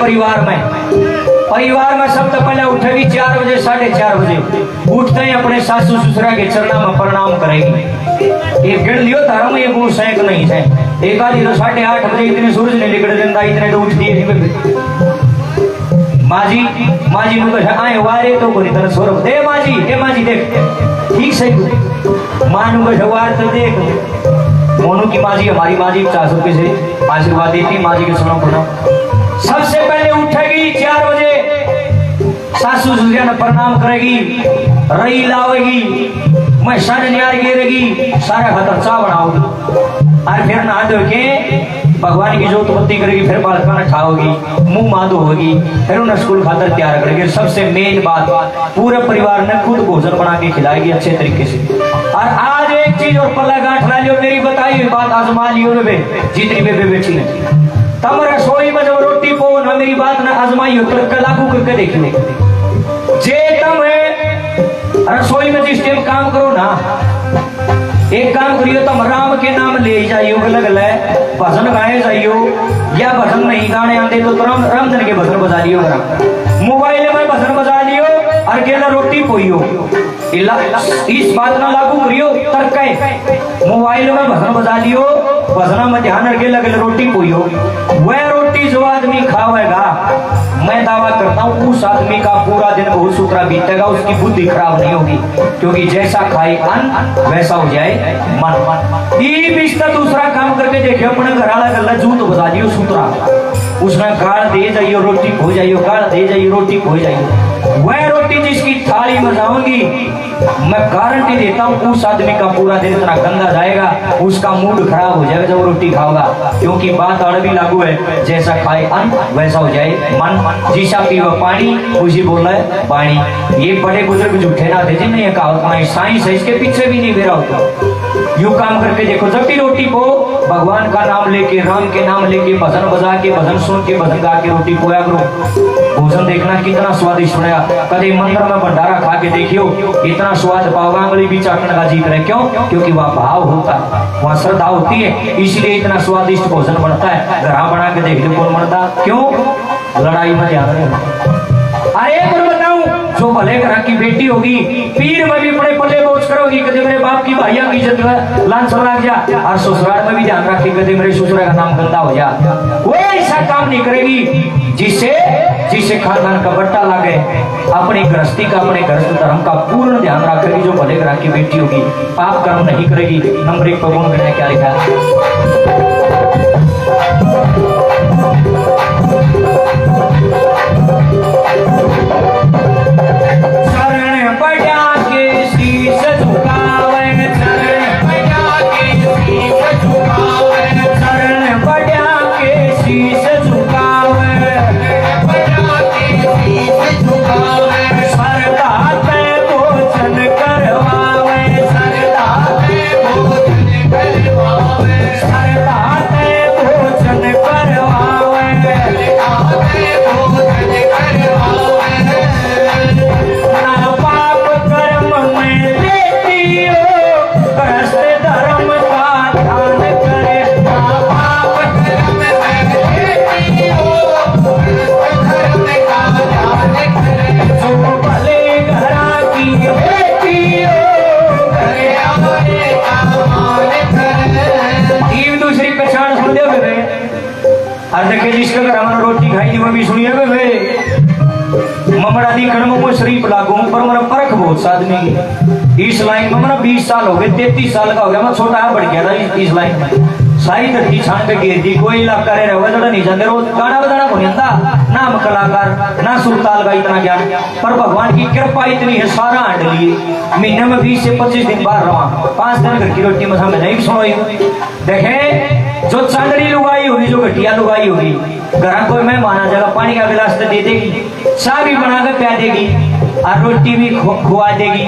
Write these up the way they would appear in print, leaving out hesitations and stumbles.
परिवार में सबसे पहले उठेगी 4 बजे 4:30 बजे उठते ही अपने सासू ससुरा के चरणा में प्रणाम करेगी। एक गिन लियो धर्म ये वो सैक नहीं है। एक आधी तो 8:30 बजे इतने सूरज नहीं निकल देता इतने तो उठ दिए माजी नु कहे आए वारे तो कोई तरह सौरभ दे माजी देख ठीक सही मानू कहे वार तो देख मोनू की माजी हमारी माजी 50 रुपए से आशीर्वाद देती माजी के सुनो सुनो। सबसे पहले उठेगी 4 बजे सासू ससुर ने प्रणाम करेगी रई लावेगी मैं सन न्यार गिरेगी सारा खतर चा बनाओगी और फिर नहा धो के भगवान की जोत बत्ती करेगी फिर बालका खाओगी मुंह माधो होगी फिर उन्हें स्कूल खातर तैयार करेगी। सबसे मेन बात पूरे परिवार ने खुद भोजन बना के खिलाएगी अच्छे तरीके से। और आज एक चीज और पल्ला गांठ ला लियो मेरी बताई हुई बात आजमा लियो बे जितनी बेबे बैठी है तब रसोई में जब रोटी पो ना मेरी बात ना आजमाई हो तो लागू करके देखिए जे तम है रसोई में जिस टाइम काम करो ना एक काम करियो तुम राम के नाम ले जाइयो अलग अलग भजन गाए जाइयो या भजन नहीं गाने आते तो रामधन के भजन बजा लियो मोबाइल में भजन बजा लियो और केला रोटी पोइयो इस बात ना लागू करियो तर्क मोबाइल में भजन बजा लियो भजना में ध्यान रखे लगे रोटी पोइयो वह रोटी जो आदमी खावेगा मैं दावा करता हूँ उस आदमी का पूरा दिन बहुत सुथरा बीतेगा उसकी बुद्धि खराब नहीं होगी क्योंकि जैसा खाए अन्न वैसा हो जाए मन। ये बिस्तर दूसरा काम करके देखे अपने घर वाला गला जूत बजा दियो सूत्रा उसमें गाड़ दे जाइयो रोटी खो जाइयो गाड़ दे जाइयो रोटी खो जाइयो वह रोटी जिसकी थाली में जाऊंगी मैं गारंटी देता हूँ उस आदमी का पूरा दिन इतना गंदा जाएगा उसका मूड खराब हो जाएगा जब रोटी खाओगा क्योंकि बात और भी लागू है जैसा खाए अन्न वैसा हो जाए मन। जिसा पीवा पानी उसी बोला है पानी। ये बड़े बुजुर्ग झूठे ना थे जिन्हें ये कहा साइंस है इसके पीछे भी नहीं बेरा होता। यू काम करके देखो जब भी रोटी को भगवान का नाम लेके राम के नाम लेके भजन बजा के भजन सुन के भजन गा के रोटी पोया करो भोजन देखना कितना स्वादिष्ट बनेगा। कभी मंदिर में भंडारा खा के देखियो इतना स्वाद पाओगा अंगली भी चाटने का जी करे क्यों क्योंकि वहाँ भाव होता है वहाँ श्रद्धा होती है इसलिए इतना स्वादिष्ट भोजन बनता है। घर बना के देख लो कौन बनता क्यों लड़ाई में ध्यान रहे। अरे पर बताऊं जो भले घर की बेटी होगी पीर में भी बड़े पल्ले बोझ करोगी कदे मेरे बाप की भाइयों की इज्जत लान लग जा और ससुराल में भी ध्यान रखी कदे मेरे ससुर का नाम गंदा हो जा वो ऐसा काम नहीं करेगी जिससे खानदान का बट्टा लगे अपनी गृहस्थी का अपने गृहस्थ धर्म का पूर्ण ध्यान रखेगी। जो भले घर की बेटी होगी पाप कर्म नहीं करेगी। नंबर 1 पर करने क्या लिखा शरण बढ़ा के शीश झुकावे शरण बढ़ा के शीश झुकावे शरण बढ़ा के शीश झुकावे बढ़ा के शीश झुकावे सरदा पे भोजन करवावे सरदा पे भोजन करवावे सरदा पे भोजन करवावे सरदा पे भोजन करवावे ना पाप कर्म में लेती हो गृहस्थ धर्म का ध्यान करे ना पाप कर्म में लेती हो गृहस्थ धर्म का ध्यान करे जो भले घरा की बेटी हो करे अपने का मान करे। ये दूसरी पहचान सुन दे बे और देखे जिसके घर हमने रोटी खाई थी वो भी सुनिए बे ममड़ा दी कण में शरीफ लागू पर मेरा परख बहुत आदमी की इस लाइन में मेरा 20 साल हो गए 33 साल का हो गया मैं छोटा बढ़ गया था इस लाइन में सारी धरती छान के घेर दी कोई इलाका रहे हुआ जड़ा नहीं जाते रोज गाना बजाना को नहीं आता ना हम कलाकार ना सुरताल का इतना ज्ञान पर भगवान की कृपा इतनी है सारा हट लिए महीने में 20 से 25 दिन बाहर रहा 5 दिन घर की रोटी में हमें नहीं सुनो देखे जो चांदड़ी लुगाई होगी जो घटिया लुगाई होगी घर कोई मेहमान आ जाएगा पानी का गिलास तो दे देगी चाय भी बना कर प्या देगी और रोटी भी खुआ देगी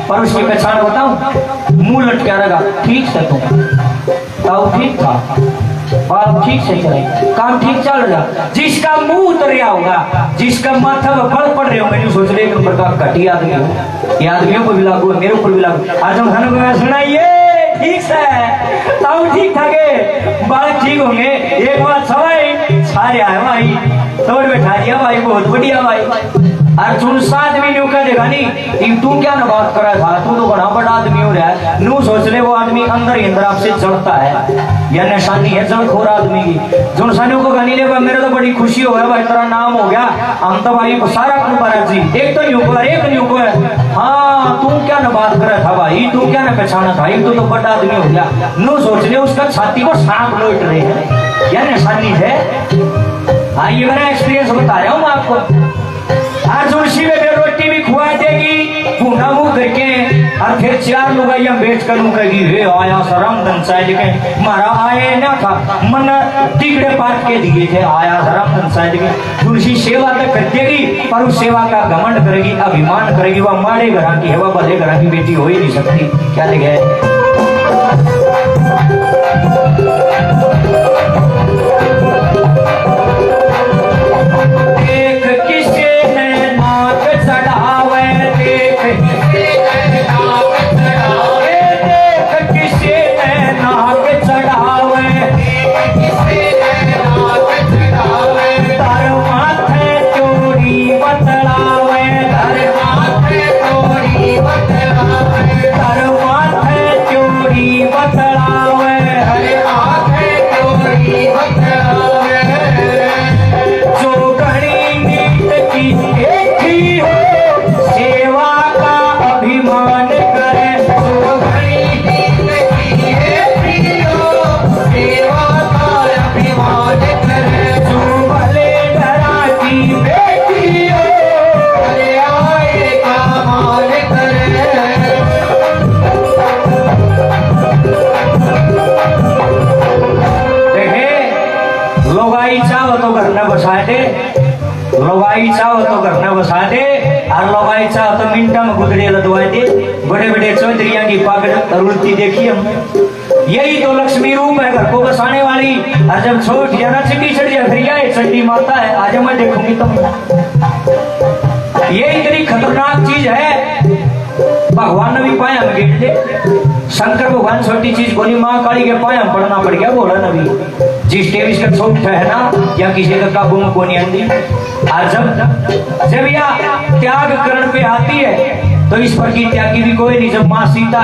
पर उसकी पहचान बताऊं मुंह लटका रहेगा ठीक से तुम ठीक था बात ठीक से चले काम ठीक चल रहा जिसका मुंह उतरिया होगा जिसका माथा में फल पड़ रहे हो मैंने सोच रहे का घटी आदमी हो ये आदमियों को भी लागू है मेरे ऊपर भी लागू आज हम खाने को सुनाइए ठीक से ताऊ ठीक ठाके बालक ठीक होंगे। एक बात सवाई सारे आए भाई तोड़ बैठा दिया भाई, बहुत बढ़िया भाई। और तुम साथ में न्यू कह देगा नहीं तू क्या ना बात करा था, तू तो बड़ा बड़ा आदमी हो रहा है। नू सोच ले वो आदमी अंदर ही अंदर आपसे जलता है, यह निशानी है जलखोर आदमी की। जो निशानियों को गानी ले मेरे तो बड़ी खुशी हो गया भाई, तेरा नाम हो गया। हम तो भाई को सारा कुछ जी एक तो न्यू है एक न्यू है। हाँ तू क्या ना बात करा था भाई, तू क्या ना पहचाना था, तू तो बड़ा आदमी हो गया। नू सोच ले उसका छाती को सांप लौट रहे हैं, यह निशानी है। हाँ ये मेरा एक्सपीरियंस बता रहा हूँ आपको। आज उसी में रोटी भी खुआ देगी भूना मुंह करके, और फिर चार लुगाइयां बेच कर कहेगी हे आया सराम दंसाय के मारा आए ना था मन टिकड़े पाट के दिए थे, आया सराम दंसाय के। तुलसी सेवा तो कर देगी पर उस सेवा का घमंड करेगी, अभिमान करेगी। वह माड़े घर की है, वह भले घर की बेटी हो ही नहीं सकती। क्या लगे लोगाई चाहो तो घर में बसा दे, और लोगाई चाहो तो मिनटा में गुदड़े लदवा दे। बड़े बड़े चौधरिया की पागड़ उल्टी देखी हमने। यही तो लक्ष्मी रूप है घर को बसाने वाली। और जब छोट जाना चिट्टी चढ़ जाए फिर यह चंडी माता है, आज मैं देखूंगी तुम। ये इतनी खतरनाक चीज है, भगवान ने भी पाया में गेट दे। शंकर भगवान छोटी चीज बोली, माँ काली के पाया पढ़ना पड़ गया बोला नबी। जिस टेविस का छोट है ना या किसी का काबू में कोनी आती। और जब यह त्याग करण पे आती है तो इस पर की त्यागी भी कोई नहीं। जब माँ सीता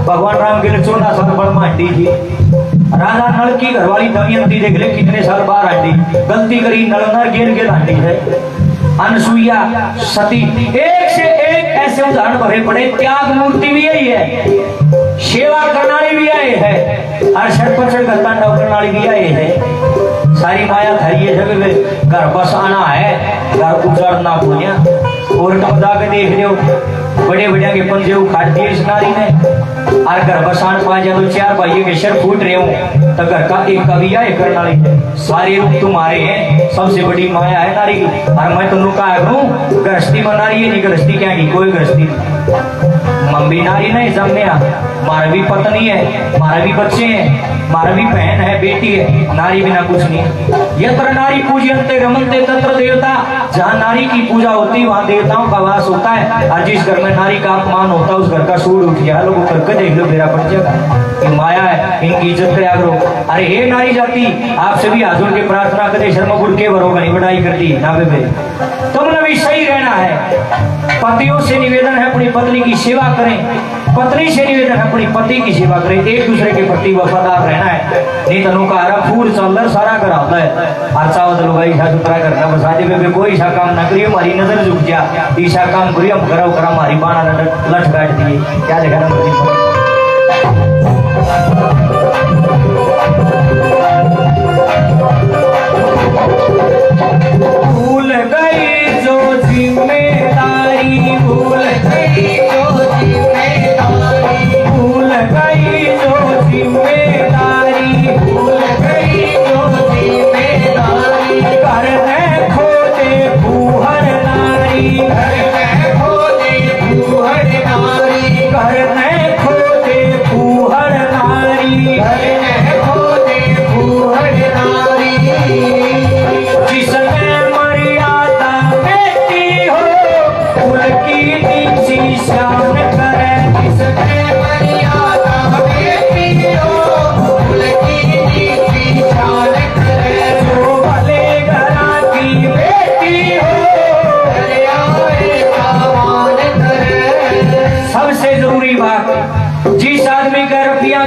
भगवान राम के लिए 14 साल बड़ मांडी थी, राजा नल की घरवाली दमयंती देख ले कितने साल बाहर आंटी, गलती करी नलनर गिर के लांडी है। अनसुईया सती, एक से एक ऐसे उदाहरण भरे पड़े। त्याग मूर्ति भी यही है, सेवा करनाली भी आए है, और सरपंच गलतांडव करनाली भी आए है। सारी माया धरिए जब घर बस आना है, घर उजाड़ना पुण्य। और तब जाके देख लो बड़े बड़े के पंजे उखाड़ दिए इस नारी ने, और घर बसान पा जाए तो 4 भाइयों के सर फूट रहे हो तो घर का एक कवि आए करनाली। सारे रूप तुम्हारे हैं, सबसे बड़ी माया है नारी की। और मैं तुम कहा करूं गृहस्थी में नारी है, नहीं गृहस्थी क्या की कोई गृहस्थी मम्मी नारी नहीं जमने। मारा भी पत्नी है, मारा भी बच्चे हैं, मारा भी बहन है, बेटी है, नारी बिना कुछ नहीं। यत्र नारी पूजयन्ते रमन्ते तत्र देवता। जहाँ नारी की पूजा होती है वहाँ देवताओं का वास होता है। और जिस घर में नारी का अपमान होता है उस घर का सूर उठ गया। लोगों करके देख लो मेरा पड़ जाएगा, माया है, इनकी इज्जत करा करो। अरे हे नारी जाति, आपसे भी हाथ जोड़ के प्रार्थना करे, शर्म गुड़ के बरोगा नहीं बढ़ाई करती ना बे। तुमने भी सही रहना है। पतियों से निवेदन है अपनी पत्नी की सेवा करें, पत्नी से निवेदन है अपनी पति की सेवा करें। एक दूसरे के प्रति वफादार रहना है, नहीं तो नौका फूल चल सारा कर आता है। अच्छा लोग ऐसा सुथरा करना बसा दे, कोई ऐसा काम ना करिए, हमारी नजर झुक जा, ऐसा काम करिए हम करो करा हमारी बाणा लठ काट दिए। क्या देखा ना भूल गई जो जिम्मेदारी, भूल गई जो जिम्मेदारी, भूल गई जो जिम्मेदारी, भूल गई जो जिम्मेदारी। घर में खोदे फूहर नारी, घर में खोदे फूहर नारी, घर में खोदे फूहर नारी, घर में खोदे फूहर नारी। जिसने मर्यादा बेटी हो उनकी नीची शान करे, जिसने मर्यादा बेटी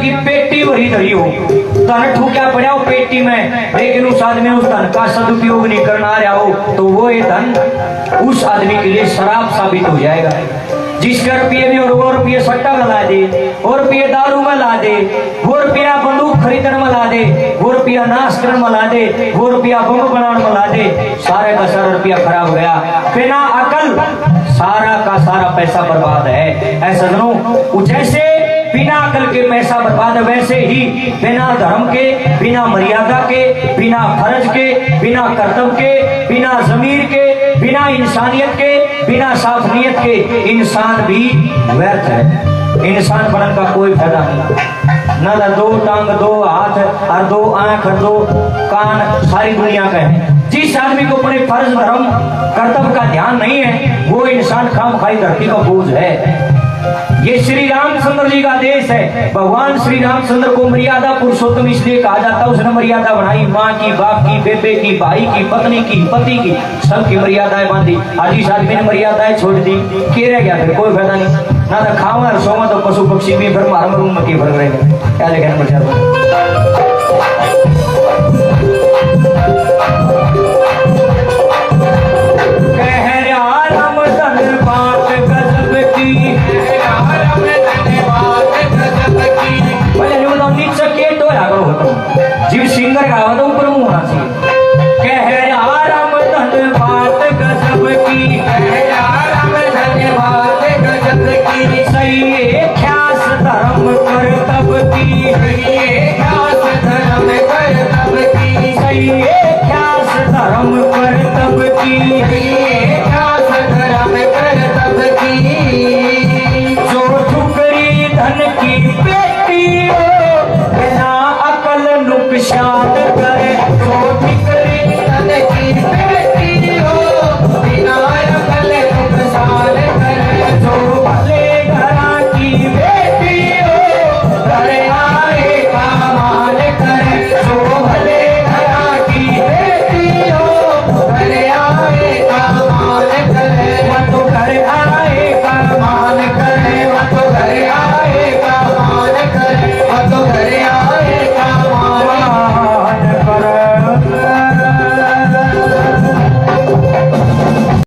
की पेटी भरी धरी हो, धन ठूका पड़ा हो पेटी में, लेकिन उस आदमी उस धन का सदुपयोग नहीं करना रहा हो, तो वो ये धन उस आदमी के लिए शराब साबित हो जाएगा। जिसके रुपये भी और वो रुपये सट्टा में ला दे, वो रुपये दारू में ला दे, वो रुपया बंदूक खरीदने में ला दे, वो रुपया नाश करने में ला दे, वो रुपया बम बनाने में ला दे, सारे का सारा रुपया खराब हो गया। बिना अकल सारा का सारा पैसा बर्बाद है। ऐसा जनों जैसे बिना अकल के पैसा बर्बाद है, वैसे ही बिना धर्म के, बिना मर्यादा के, बिना फर्ज के, बिना कर्तव्य के, बिना जमीर के, बिना इंसानियत के, बिना साफ नियत के इंसान भी व्यर्थ है। इंसान बनने का कोई फायदा नहीं। न दो टांग, दो हाथ और दो आंख और दो कान सारी दुनिया का है। जिस आदमी को अपने फर्ज, धर्म, कर्तव्य का ध्यान नहीं है, वो इंसान खामखाई धरती का बोझ है। ये श्री रामचंद्र जी का देश है। भगवान श्री रामचंद्र को मर्यादा पुरुषोत्तम इसलिए कहा जाता है, उसने मर्यादा बनाई, माँ की, बाप की, बेबे की, भाई की, पत्नी की, पति की, सबकी मर्यादाएं बांधी। आज इस आदमी ने मर्यादाएं छोड़ दी, के रह गया फिर कोई फायदा नहीं। ना तो खावा और सोवा तो पशु पक्षी भी फिर मारम रूम में की फर्क रहेगा। क्या लेकिन मर्यादा जीव सिंगर गावा तो ऊपर मुंह होना चाहिए। कह राम धन बात गजब की, राम धन बात गजब की, सही ख्यास धर्म कर तब की, ख्यास धर्म कर तब की, सही ख्यास धर्म कर तब की, ख्यास धर्म कर तब की। जो ठुकरी धन की बेटी हो, बिना अकल नुकसान करे, जो ठुकरी धन की बेटी हो, बिना अकल नुकसान करे, जो भले घरा की बेटी हो, घर आए का माल करे, जो भले घरा की बेटी हो, घर आए का माल करे, वह तो घर आए का माल करे, वह तो घर आए